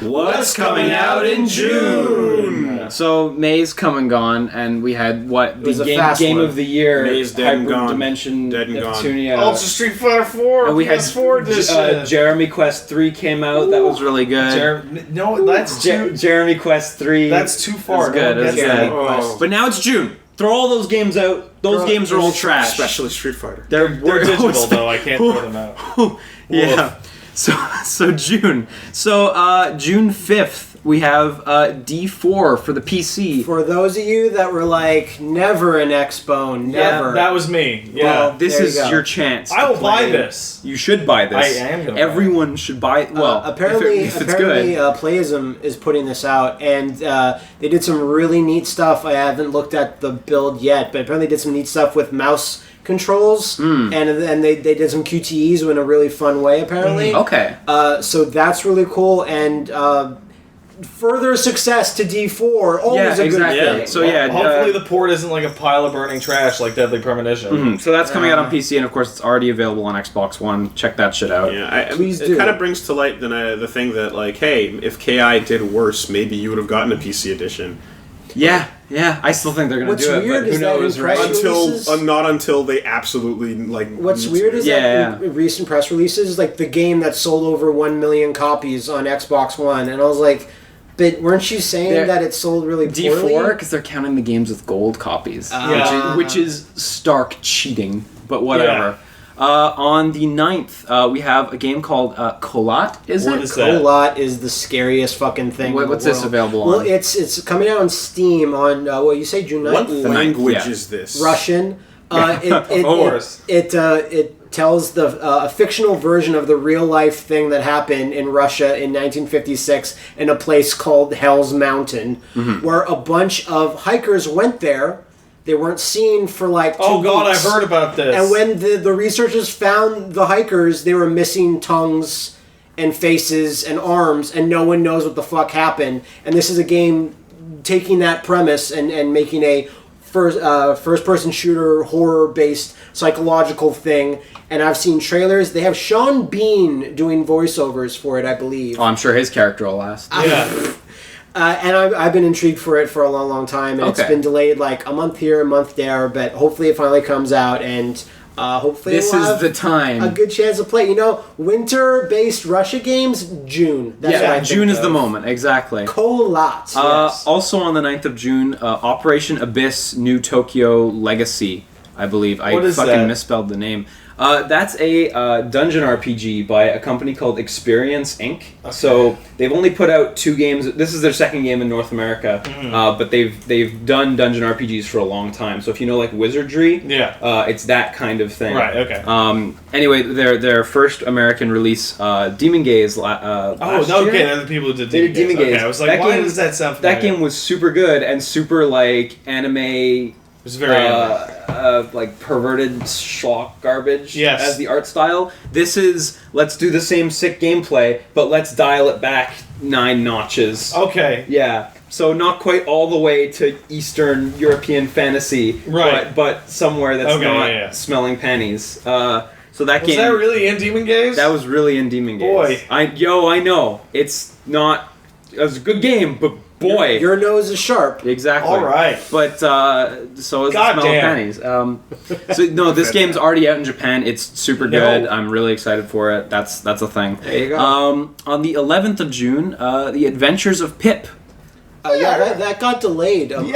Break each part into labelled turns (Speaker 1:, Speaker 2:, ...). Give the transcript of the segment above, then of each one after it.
Speaker 1: What's coming out in June?
Speaker 2: So May's come and gone, and we had the game of the year,
Speaker 1: May's dead and gone.
Speaker 2: Hyperdimension Neptunia.
Speaker 3: Ultra Street Fighter 4.
Speaker 2: And we had
Speaker 3: PS4 edition.
Speaker 2: Jeremy Quest 3 came out. Ooh. That was really good.
Speaker 3: No, that's
Speaker 2: Jeremy Quest 3.
Speaker 3: That's too far.
Speaker 2: That's good. But now it's June. Throw all those games out. Those games are all trash.
Speaker 1: Especially Street Fighter.
Speaker 3: They're digital though. I can't throw them out.
Speaker 2: Yeah. So June. So June 5th, we have D4 for the PC.
Speaker 4: For those of you that were like, never an Expo, never.
Speaker 3: Yeah, that was me. Yeah.
Speaker 2: Well, this is your chance.
Speaker 3: I will buy this.
Speaker 2: You should buy this.
Speaker 3: I am going to
Speaker 2: Everyone should buy it. Well,
Speaker 4: apparently,
Speaker 2: if it's good.
Speaker 4: Playism is putting this out, and they did some really neat stuff. I haven't looked at the build yet, but apparently they did some neat stuff with mouse controls, and they did some QTEs in a really fun way, apparently.
Speaker 2: Okay.
Speaker 4: So that's really cool, and further success to D4. Always a good thing.
Speaker 2: Yeah. So
Speaker 3: hopefully the port isn't like a pile of burning trash like Deadly Premonition.
Speaker 2: Mm-hmm. So that's coming out on PC, and of course it's already available on Xbox One. Check that shit out.
Speaker 1: Yeah, it kind of brings to light the thing that, like, hey, if KI did worse, maybe you would have gotten a PC edition.
Speaker 2: Yeah, I still think they're going to do it, but who knows, right?
Speaker 1: Not until they absolutely, like...
Speaker 4: What's weird is that in recent press releases, like, the game that sold over 1 million copies on Xbox One, and I was like, but weren't you saying that it sold really poorly?
Speaker 2: D4, because they're counting the games with gold copies, which is stark cheating, but whatever. Yeah. On the 9th, we have a game called Kholat,
Speaker 3: What is that?
Speaker 4: Kholat is the scariest fucking thing.
Speaker 2: What's this available on?
Speaker 4: Well, it's coming out on Steam on, you say June 9th?
Speaker 1: What language is this?
Speaker 4: Russian.
Speaker 2: Of course.
Speaker 4: It tells a fictional version of the real-life thing that happened in Russia in 1956 in a place called Hell's Mountain, where a bunch of hikers went there. They weren't seen for like 2 weeks.
Speaker 3: Oh God, I've heard about this.
Speaker 4: And when the researchers found the hikers, they were missing tongues and faces and arms, and no one knows what the fuck happened. And this is a game taking that premise and making a first-person shooter, horror-based psychological thing. And I've seen trailers. They have Sean Bean doing voiceovers for it, I believe.
Speaker 2: Oh, I'm sure his character will last.
Speaker 3: Yeah.
Speaker 4: And I've been intrigued for it for a long, long time, and it's been delayed like a month here, a month there, but hopefully it finally comes out, and hopefully
Speaker 2: this
Speaker 4: we'll
Speaker 2: is the time.
Speaker 4: A good chance to play. You know, winter-based Russia games, June. That's
Speaker 2: June is the moment, exactly.
Speaker 4: Kholat. Yes.
Speaker 2: Also on the 9th of June, Operation Abyss New Tokyo Legacy, I believe. I fucking misspelled the name. That's a dungeon RPG by a company called Experience Inc. Okay. So they've only put out 2 games. This is their second game in North America, but they've done dungeon RPGs for a long time. So if you know like Wizardry, it's that kind of thing.
Speaker 3: Right. Okay.
Speaker 2: Anyway, their first American release, Demon Gaze. Last year.
Speaker 3: They're the people who did Demon Gaze. Okay, I was like, why does that sound familiar?
Speaker 2: That game was super good and super like anime.
Speaker 3: It was very
Speaker 2: like perverted schlock garbage
Speaker 3: as
Speaker 2: the art style. This is, let's do the same sick gameplay, but let's dial it back 9 notches.
Speaker 3: Okay.
Speaker 2: Yeah. So not quite all the way to Eastern European fantasy,
Speaker 3: right?
Speaker 2: But somewhere that's not smelling panties. So that game...
Speaker 3: Was that really in Demon Gaze?
Speaker 2: That was really in Demon Gaze.
Speaker 3: Boy.
Speaker 2: I know. It's not... It was a good game, but boy.
Speaker 4: Your nose is sharp.
Speaker 2: Exactly.
Speaker 3: All right.
Speaker 2: But, so is the smell of panties. So, no, this game's already out in Japan. It's super good. I'm really excited for it. That's a thing.
Speaker 4: There you go.
Speaker 2: On the 11th of June, The Adventures of Pip.
Speaker 4: That got delayed.
Speaker 1: We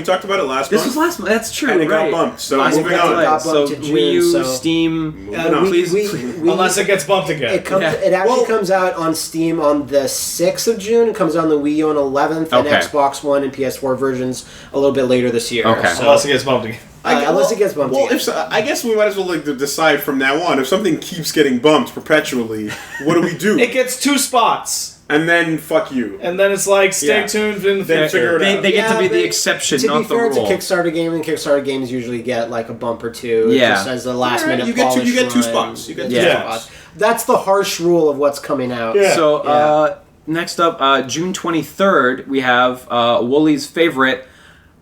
Speaker 1: talked about it last month.
Speaker 2: This was last month. That's true.
Speaker 1: And it got bumped. So moving on.
Speaker 2: So Wii U, Steam.
Speaker 3: Please, unless it gets bumped again.
Speaker 4: It actually comes out on Steam on the 6th of June. It comes out on the Wii U on 11th, and Xbox One and PS4 versions a little bit later this year.
Speaker 2: Okay.
Speaker 4: So,
Speaker 3: unless it gets bumped again.
Speaker 4: Unless it gets bumped again.
Speaker 1: I guess we might as well decide from now on. If something keeps getting bumped perpetually, what do we do?
Speaker 3: It gets 2 spots.
Speaker 1: And then, fuck you.
Speaker 3: And then it's like, stay tuned in the future.
Speaker 2: They get to be the exception, not the rule.
Speaker 4: To be fair, it's a Kickstarter game, and Kickstarter games usually get like a bump or 2. Just as a last minute polish.
Speaker 1: You get 2 spots. You get 2 spots.
Speaker 4: That's the harsh rule of what's coming out.
Speaker 2: Yeah. So, next up, June 23rd, we have Wooly's favorite,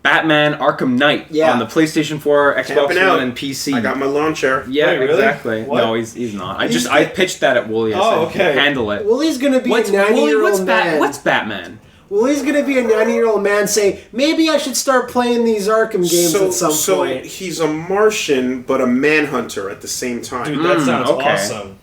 Speaker 2: Batman Arkham Knight on the PlayStation 4, Xbox One, and PC.
Speaker 1: I got my lawn chair.
Speaker 2: Yeah,
Speaker 3: Wait, really?
Speaker 2: exactly.
Speaker 3: What?
Speaker 2: No, he's not. I pitched that at Wooly. I said, handle it.
Speaker 4: Wooly's gonna be a 90-year-old man.
Speaker 2: What's Batman?
Speaker 4: Wooly's gonna be a 90-year-old man say, maybe I should start playing these Arkham games at some point.
Speaker 1: So he's a Martian, but a manhunter at the same time.
Speaker 3: Dude, that sounds awesome.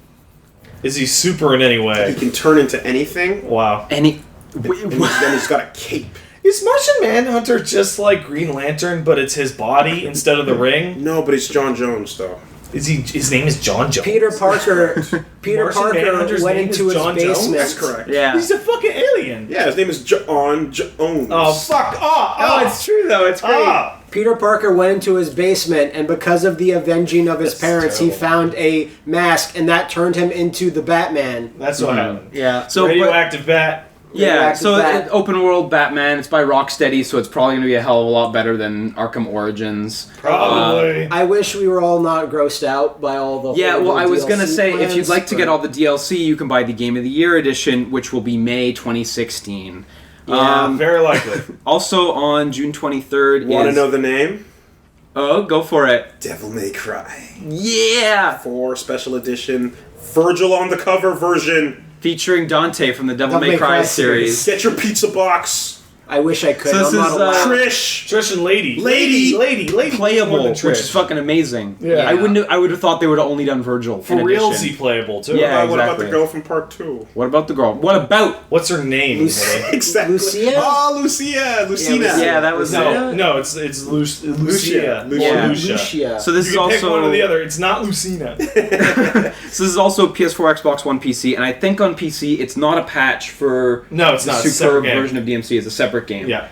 Speaker 3: Is he super in any way?
Speaker 1: He can turn into anything.
Speaker 3: Wow.
Speaker 1: And then he's got a cape.
Speaker 3: Is Martian Manhunter just like Green Lantern, but it's his body instead of the ring?
Speaker 1: No, but it's John Jones, though.
Speaker 3: Is he? His name is John Jones.
Speaker 4: Peter Parker went into his basement.
Speaker 1: That's correct.
Speaker 2: Yeah.
Speaker 3: He's a fucking alien.
Speaker 1: Yeah, his name is John Jones.
Speaker 3: Oh, fuck. Oh,
Speaker 2: it's true, though. It's great.
Speaker 4: Peter Parker went into his basement, and because of the avenging of his parents, he found a mask, and that turned him into the Batman.
Speaker 3: That's what happened.
Speaker 4: Yeah.
Speaker 2: So,
Speaker 3: Radioactive Bat.
Speaker 2: Yeah, so open world Batman. It's by Rocksteady, so it's probably going to be a hell of a lot better than Arkham Origins.
Speaker 3: Probably.
Speaker 4: I wish we were all not grossed out by all the.
Speaker 2: Yeah, well, I was going to say,
Speaker 4: plans,
Speaker 2: if you'd like to get all the DLC, you can buy the Game of the Year edition, which will be May 2016.
Speaker 3: Yeah, very likely.
Speaker 2: Also on June 23rd.
Speaker 1: Want to know the name?
Speaker 2: Oh, go for it.
Speaker 1: Devil May Cry.
Speaker 2: Yeah!
Speaker 1: 4 special edition, Virgil on the cover version.
Speaker 2: Featuring Dante from the Devil May Cry series.
Speaker 1: Get your pizza box.
Speaker 4: I wish I could.
Speaker 2: So this
Speaker 4: I'm not allowed.
Speaker 1: Trish
Speaker 3: and Lady.
Speaker 2: Playable, which is fucking amazing.
Speaker 3: Yeah.
Speaker 2: I would have thought they would have only done Virgil.
Speaker 3: For realsy playable, too.
Speaker 2: Yeah,
Speaker 1: What about the girl from part 2?
Speaker 2: What about the girl? What about?
Speaker 3: What's her name?
Speaker 1: Exactly.
Speaker 4: Lucia?
Speaker 1: Oh, Lucia. Lucina.
Speaker 2: Yeah, that was
Speaker 3: No, it's Lucia.
Speaker 1: Lucia.
Speaker 2: Yeah.
Speaker 4: Lucia.
Speaker 2: So this
Speaker 3: You
Speaker 2: is
Speaker 3: can pick
Speaker 2: also
Speaker 3: one or the other. It's not Lucina.
Speaker 2: So this is also PS4, Xbox One, PC, and I think on PC it's not a patch for
Speaker 3: No, it's
Speaker 2: the
Speaker 3: not. It's a
Speaker 2: superb
Speaker 3: separate game.
Speaker 2: version of DMC. It's a separate game.
Speaker 3: Yeah.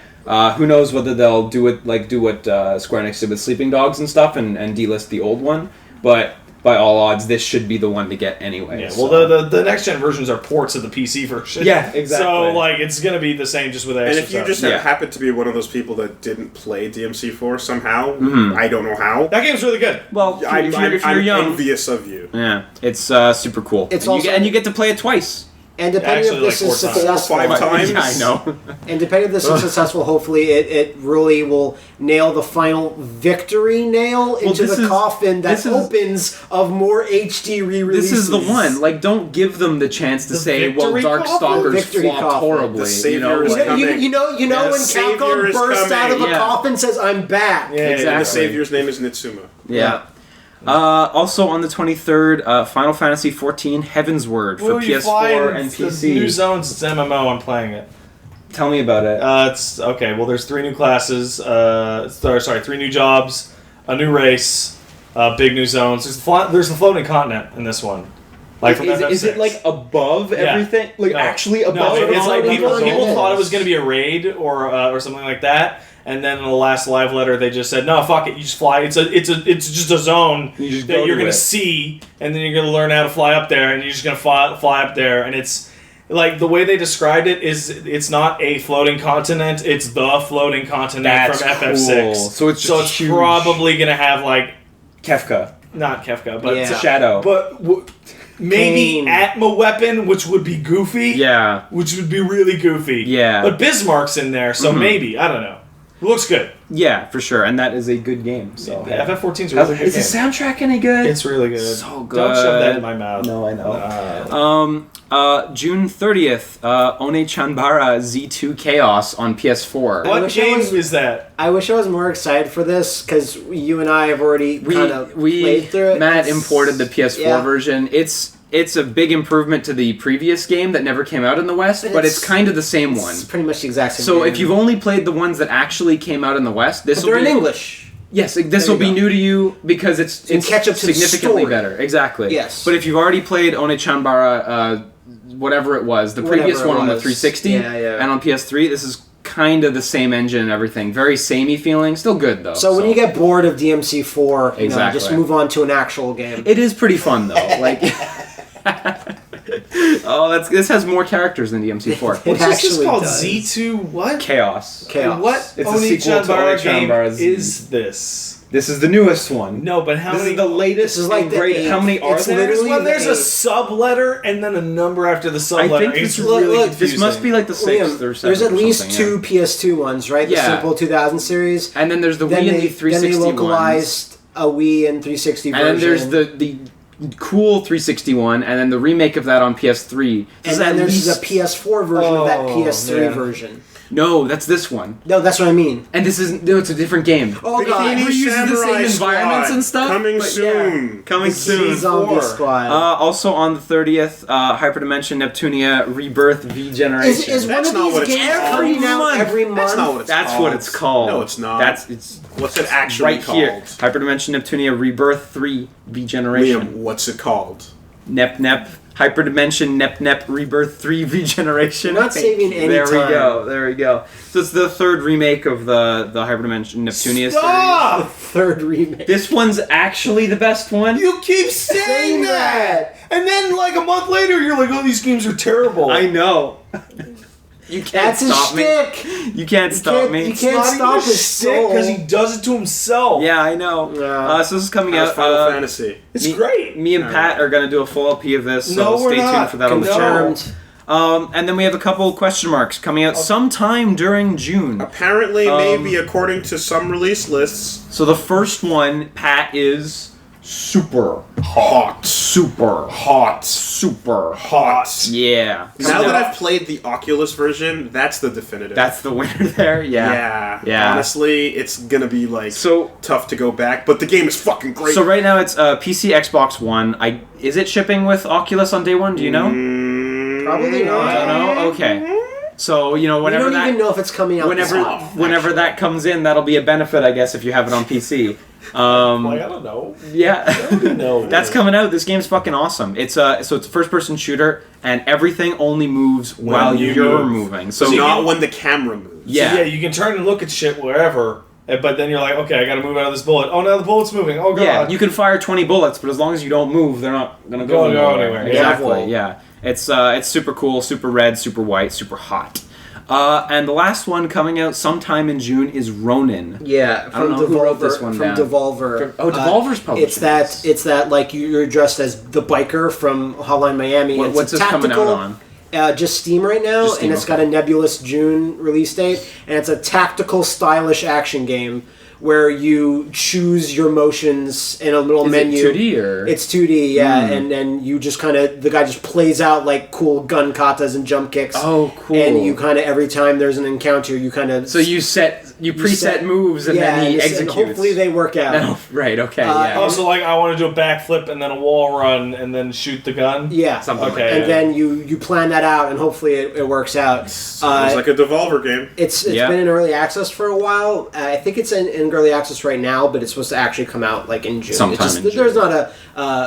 Speaker 2: Who knows whether they'll do what Square Enix did with Sleeping Dogs and stuff and delist the old one, but by all odds this should be the one to get anyway.
Speaker 3: Yeah,
Speaker 2: so.
Speaker 3: well, the next gen versions are ports of the PC version.
Speaker 2: Yeah, exactly.
Speaker 3: So like it's gonna be the same, just with extra.
Speaker 1: And if you just happen to be one of those people that didn't play DMC4 somehow, I don't know how.
Speaker 3: That game's really good.
Speaker 2: Well,
Speaker 1: I'm
Speaker 2: if you're young,
Speaker 1: envious of you.
Speaker 2: Yeah, it's super cool.
Speaker 4: It's
Speaker 2: and you get to play it twice.
Speaker 4: And depending if this is successful,
Speaker 1: 4 or 5 times.
Speaker 2: Yeah, I know.
Speaker 4: And depending if this is successful, hopefully it really will nail the final victory nail into the coffin that opens of more HD re-releases.
Speaker 2: This is the one. Like, don't give them the chance to say, "Well, Darkstalkers flopped horribly."
Speaker 1: The savior is coming.
Speaker 4: You know when Capcom bursts out of a coffin and says, "I'm back."
Speaker 1: Yeah,
Speaker 2: exactly.
Speaker 1: The savior's name is Nitsuma.
Speaker 2: Yeah. Also on the 23rd, Final Fantasy XIV Heavensward for PS4 and PC.
Speaker 3: New Zones, it's MMO. I'm playing it.
Speaker 2: Tell me about it.
Speaker 3: It's okay. Well, there's 3 new classes. 3 new jobs, a new race, big new zones. There's the floating continent in this one. Like from
Speaker 2: is it like above everything? Like actually above?
Speaker 3: No, it's like people
Speaker 2: everything?
Speaker 3: thought it was going to be a raid or something like that. And then in the last live letter, they just said, "No, fuck it. You just fly. It's just a zone that you're gonna see, and then you're gonna learn how to fly up there, and you're just gonna fly up there." And it's like the way they described it is, it's not a floating continent; it's the floating continent from FF6.
Speaker 2: Cool. So it's huge.
Speaker 3: Probably gonna have like
Speaker 2: Kefka,
Speaker 3: not Kefka, but
Speaker 2: Shadow,
Speaker 3: but. Maybe Atma weapon, which would be goofy.
Speaker 2: Yeah,
Speaker 3: which would be really goofy.
Speaker 2: Yeah,
Speaker 3: but Bismarck's in there, so maybe I don't know. It looks good.
Speaker 2: Yeah, for sure, and that is a good game. So
Speaker 3: yeah, FF14's a really good game.
Speaker 2: Is the soundtrack any good?
Speaker 3: It's really good.
Speaker 2: So good.
Speaker 3: Don't shove that in my mouth.
Speaker 2: No, I know. June 30th, Onechanbara Z2 Chaos on PS4.
Speaker 3: What game is that?
Speaker 4: I wish I was more excited for this because you and I have already kind of played through it.
Speaker 2: Matt imported the PS4 version. It's a big improvement to the previous game that never came out in the West, but it's kind of the same one.
Speaker 4: It's pretty much the exact same
Speaker 2: So
Speaker 4: game.
Speaker 2: if you've only played the ones that actually came out in the West, this will be...
Speaker 4: they're in English.
Speaker 2: Yes, this will be new to you because it's
Speaker 4: catch up to
Speaker 2: significantly
Speaker 4: the story.
Speaker 2: better. Exactly.
Speaker 4: Yes.
Speaker 2: But if you've already played Onechanbara, whatever it was, the previous one on the 360 and on PS3, this is kind of the same engine and everything. Very samey feeling. Still good, though.
Speaker 4: So when you get bored of DMC4,
Speaker 2: exactly.
Speaker 4: just move on to an actual game.
Speaker 2: It is pretty fun, though. Like... this has more characters than DMC4.
Speaker 3: What's this called? Z2 what?
Speaker 2: Chaos.
Speaker 3: What
Speaker 2: It's a sequel to
Speaker 3: Onechanbara game
Speaker 2: Onechanbara Z.
Speaker 3: is this?
Speaker 2: This is the newest one.
Speaker 3: No, but how
Speaker 2: This
Speaker 3: many?
Speaker 2: is the latest.
Speaker 4: This is like
Speaker 2: and
Speaker 4: the
Speaker 2: great.
Speaker 4: eighth.
Speaker 2: How many are
Speaker 4: It's
Speaker 2: there?
Speaker 4: literally
Speaker 3: When there's a
Speaker 4: the-
Speaker 3: sub-letter and then a number after the
Speaker 2: I
Speaker 3: sub-letter.
Speaker 2: think
Speaker 3: It's
Speaker 2: this,
Speaker 3: really
Speaker 4: look,
Speaker 3: confusing.
Speaker 2: this must be like the 6th or 7th.
Speaker 4: There's at
Speaker 2: or
Speaker 4: least
Speaker 2: something,
Speaker 4: two PS2 ones, right? The
Speaker 2: Yeah.
Speaker 4: simple 2000 series.
Speaker 2: And then there's the
Speaker 4: Then
Speaker 2: Wii and the
Speaker 4: they
Speaker 2: 360
Speaker 4: localized a Wii and 360 version.
Speaker 2: And then there's the cool 360 one, and then the remake of that on PS3.
Speaker 4: And then there's the PS4 version of that PS3
Speaker 3: yeah.
Speaker 4: version.
Speaker 2: No, that's this one.
Speaker 4: No, that's what I mean.
Speaker 2: And this is no, it's a different game.
Speaker 4: Oh god,
Speaker 2: Bikini reuses the same environments and stuff.
Speaker 1: Coming
Speaker 2: but
Speaker 1: soon.
Speaker 2: Coming soon.
Speaker 4: Zombie
Speaker 3: 4.
Speaker 4: Squad.
Speaker 2: Also on the 30th, Hyperdimension Neptunia Rebirth V Generation.
Speaker 4: Is one
Speaker 1: That's
Speaker 4: of
Speaker 1: not
Speaker 4: these
Speaker 1: what it's
Speaker 4: games
Speaker 1: called.
Speaker 4: coming out every month?
Speaker 1: That's not what it's
Speaker 2: That's
Speaker 1: called.
Speaker 2: what it's called.
Speaker 1: No, it's not.
Speaker 2: It's
Speaker 1: What's it actually
Speaker 2: right
Speaker 1: called?
Speaker 2: here. Hyperdimension Neptunia Rebirth 3 V Generation.
Speaker 1: Liam, what's it called?
Speaker 2: Nep Nep. Hyperdimension Nep Nep Rebirth 3 V Generation.
Speaker 4: You're not saving any
Speaker 2: There we
Speaker 4: time.
Speaker 2: go. There we go. So it's the third remake of the Hyperdimension Neptunia series.
Speaker 3: Stop!
Speaker 4: Third remake.
Speaker 2: This one's actually the best one.
Speaker 3: You keep saying that! And then, like, a month later, you're like, oh, these games are terrible.
Speaker 2: I know. You can't
Speaker 4: That's his
Speaker 2: stop me.
Speaker 4: shtick.
Speaker 2: You can't stop me.
Speaker 4: You can't stop his soul.
Speaker 3: because he does it to himself.
Speaker 2: Yeah, I know.
Speaker 4: Yeah.
Speaker 2: So this is coming
Speaker 1: How's
Speaker 2: out.
Speaker 1: Final Fantasy?
Speaker 3: It's great.
Speaker 2: Me and Pat are going to do a full LP of this, so
Speaker 3: No, we're
Speaker 2: stay tuned
Speaker 3: not.
Speaker 2: for that on the channel.
Speaker 4: Confirmed.
Speaker 2: And then we have a couple question marks coming out sometime during June.
Speaker 1: Apparently, maybe according to some release lists,
Speaker 2: So the first one, Pat, is super
Speaker 1: hot.
Speaker 2: super
Speaker 1: Hot.
Speaker 2: super
Speaker 1: Hot.
Speaker 2: Yeah.
Speaker 1: Now that I've played the Oculus version, that's the definitive.
Speaker 2: That's the winner there. Yeah. Yeah.
Speaker 1: Honestly, it's gonna be like
Speaker 2: So
Speaker 1: tough to go back, but the game is fucking great.
Speaker 2: so right now it's PC, Xbox One. Is it shipping with Oculus on day one? Do you know?
Speaker 4: Probably not.
Speaker 2: I don't know. Okay. So
Speaker 4: We
Speaker 2: whenever
Speaker 4: don't
Speaker 2: that
Speaker 4: even know if it's coming out this month.
Speaker 2: whenever that comes in, that'll be a benefit, I guess, if you have it on PC.
Speaker 3: Like, I don't know.
Speaker 2: Yeah.
Speaker 3: No.
Speaker 2: That's coming out. This game's fucking awesome. It's it's a first-person shooter, and everything only moves while
Speaker 1: you
Speaker 2: you're
Speaker 1: move.
Speaker 2: moving. So
Speaker 1: not when the camera moves.
Speaker 2: yeah.
Speaker 3: So, yeah, you can turn and look at shit wherever, but then you're like, okay, I gotta move out of this bullet. Oh, now the bullet's moving. Oh, God.
Speaker 2: Yeah, you can fire 20 bullets, but as long as you don't move, they're not gonna
Speaker 3: Go
Speaker 2: nowhere.
Speaker 3: anywhere.
Speaker 2: Exactly.
Speaker 3: Yeah.
Speaker 2: Yeah. It's super cool, super red, super white, super hot. And the last one coming out sometime in June is Ronin.
Speaker 4: Yeah,
Speaker 2: I don't know who wrote this one down.
Speaker 4: Devolver.
Speaker 2: Devolver's publishing
Speaker 4: It's that like you're dressed as the biker from Hotline Miami. It's
Speaker 2: What's
Speaker 4: a
Speaker 2: this coming out
Speaker 4: tactical-
Speaker 2: on?
Speaker 4: Just Steam right now,
Speaker 2: Just Steam,
Speaker 4: and it's
Speaker 2: okay.
Speaker 4: got a nebulous June release date, and it's a tactical, stylish action game where you choose your motions in a little
Speaker 2: Is
Speaker 4: menu.
Speaker 2: it 2D or?
Speaker 4: It's 2D, yeah, and then you just kind of the guy just plays out like cool gun katas and jump kicks.
Speaker 2: Oh, cool.
Speaker 4: And you kind of every time there's an encounter, you kind of
Speaker 2: So you preset moves and then he
Speaker 4: and
Speaker 2: executes.
Speaker 4: hopefully they work out.
Speaker 2: No, right, okay, yeah.
Speaker 3: Oh, so like I want to do a backflip and then a wall run and then shoot the gun?
Speaker 4: Yeah,
Speaker 2: Something like
Speaker 3: Okay.
Speaker 2: that.
Speaker 4: and then you plan that out, and hopefully it works out.
Speaker 1: Sounds like a Devolver game.
Speaker 4: It's
Speaker 2: Yeah.
Speaker 4: been in early access for a while. I think it's in early access right now, but it's supposed to actually come out like in June.
Speaker 2: Sometime
Speaker 4: It's just,
Speaker 2: in June.
Speaker 4: There's not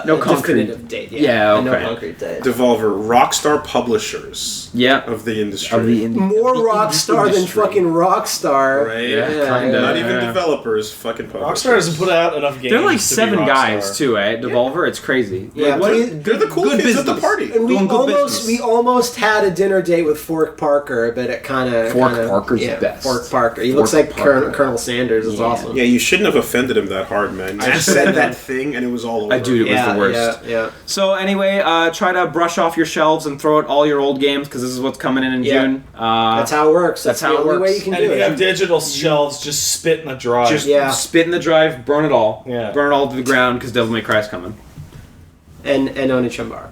Speaker 2: No
Speaker 4: a
Speaker 2: concrete-
Speaker 4: definitive date.
Speaker 2: Yeah,
Speaker 4: No
Speaker 2: okay.
Speaker 4: concrete date.
Speaker 1: Devolver, Rockstar publishers
Speaker 2: Yeah.
Speaker 1: of the industry.
Speaker 4: More Rockstar than fucking Rockstar.
Speaker 1: Right?
Speaker 2: Yeah, kinda.
Speaker 1: Not even
Speaker 2: Yeah.
Speaker 1: developers, fucking publishers.
Speaker 3: Rockstar doesn't put out enough games.
Speaker 2: They're like
Speaker 3: to be
Speaker 2: 7
Speaker 3: Rockstar.
Speaker 2: guys too, eh? Devolver, it's crazy.
Speaker 4: Yeah,
Speaker 2: Like,
Speaker 4: but
Speaker 1: They're the cool
Speaker 2: good
Speaker 1: kids at the
Speaker 2: business.
Speaker 1: party.
Speaker 4: And
Speaker 2: Doing good business.
Speaker 4: we almost had a dinner date with Fork Parker, but it kind of
Speaker 2: Parker's best.
Speaker 4: Fork Parker. He
Speaker 2: Fork
Speaker 4: looks like
Speaker 2: Parker.
Speaker 4: Colonel Sanders. It's
Speaker 2: Yeah.
Speaker 4: awesome.
Speaker 1: Yeah, you shouldn't have offended him that hard, man. You just said that thing and it was all over.
Speaker 2: Dude, it was the worst.
Speaker 4: Yeah.
Speaker 2: So anyway, try to brush off your shelves and throw out all your old games because this is what's coming in
Speaker 4: Yeah.
Speaker 2: June.
Speaker 4: That's how it works.
Speaker 2: That's
Speaker 4: the
Speaker 2: how it
Speaker 4: only way
Speaker 2: works.
Speaker 4: you can
Speaker 3: And
Speaker 4: do
Speaker 3: if you have
Speaker 4: it.
Speaker 3: digital shelves, just spit in the drive.
Speaker 2: Just
Speaker 4: Yeah.
Speaker 2: spit in the drive, burn it all.
Speaker 3: Yeah.
Speaker 2: Burn it all to the ground because Devil May Cry's coming.
Speaker 4: And Onechanbara.